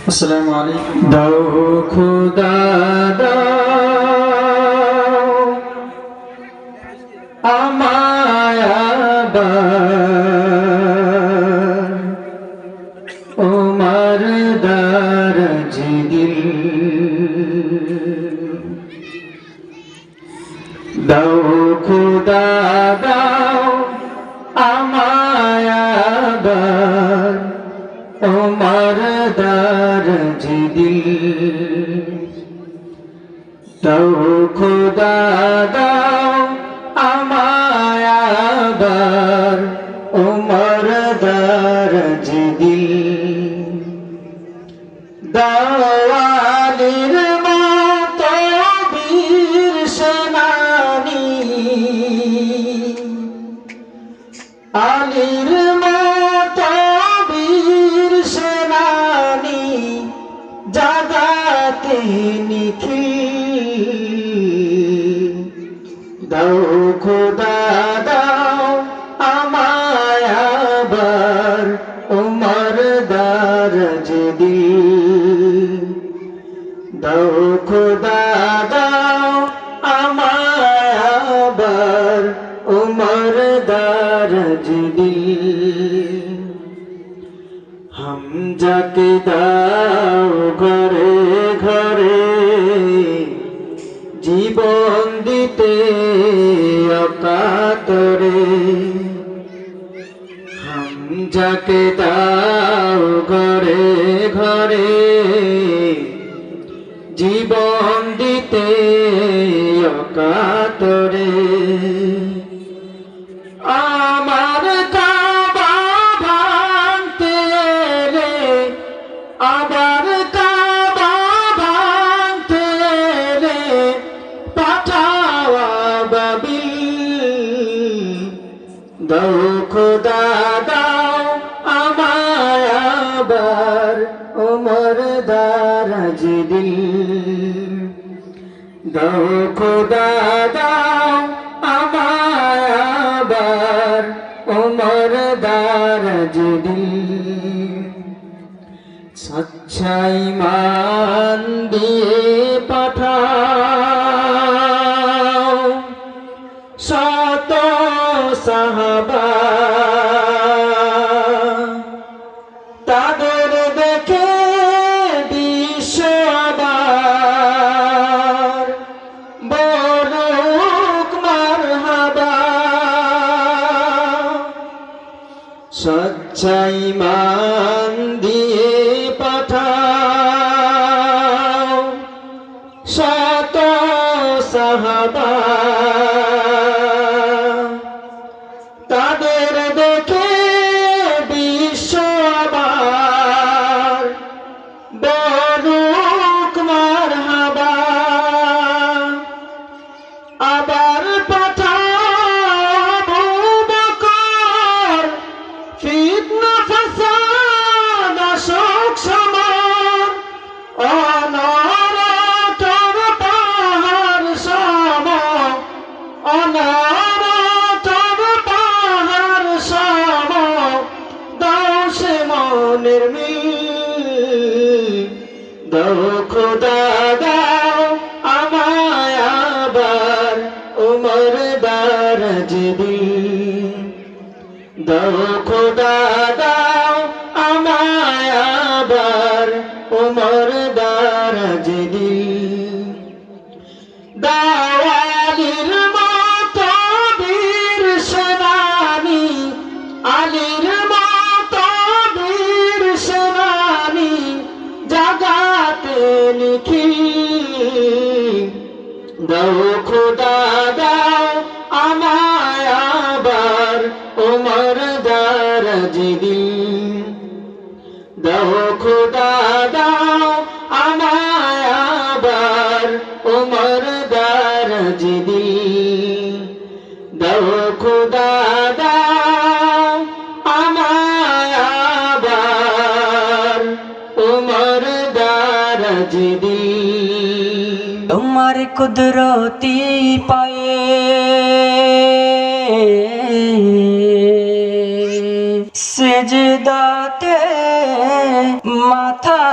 আসসালামু আলাইকুম। দাও খুদা দাও আমায় আবার ওমার দারাজ দিল। দাও খুদা দাও আমায় আবার ওমার দারাজ দিল। দাও খুদা দাও আমায় আবার ওমর দারাজ দিল। দাওয়ালির মতো বীর সেনানী আলীর মতো বীর সেনানী জাগাতে নিখিল। দাও খোদা দাও আমায় আবার ওমর দারাজ দিল। দাও খোদা দাও আমায় আবার ওমর দারাজ দিল। হামজাকে দাও ঘরে ঘরে জীবন দিতে অকাতরে। হামজাকে দাও ঘরে ঘরে জীবন দিতে অকাতরে। আমার কাবা ভাঙতে এলে আবার কাবা ভাঙতে এলে পাঠাও আবাবিল। দাও খোদা দাও আমায় আবার ওমর দারাজ দিল। দাও খোদা দাও আমায় আবার ওমর দারাজ দিল। সচ্চা ঈমান দিয়ে পাঠাও শত সাহাবা, তাদের দেখে বিশ্ব আবার বলুক মারহাবা। সচ্চা ঈমান দিয়ে পাঠাও শত সাহাবা, তাদের দেখে বিশ্ব আবার বলুক মারহাবা। আবার পাঠাবো বকর ফিতনা ফাসাদ অশোক সমান অনরতর পাহাড় সম অনরতর পাহাড় সম। দাও সে মনের মিল। দাও খোদা দাও আমায় আবার ওমর দারাজ দিল। দাও খোদা দাও আমায় আবার ওমর দারাজ দিল। দাওয়ালির মতো বীর সেনানী আলীর মতো বীর সেনানী জাগাতে নিখিল। দাও খোদা দাও আমায় আবার ওমর দারাজ দিল। দাও খোদা দাও আমায় আবার ওমর দারাজ দিল। দাও খোদা দাও আমায় আবার ওমর দারাজ দিল। তোমার কুদরতি পায়ে সেজদাতে মাথা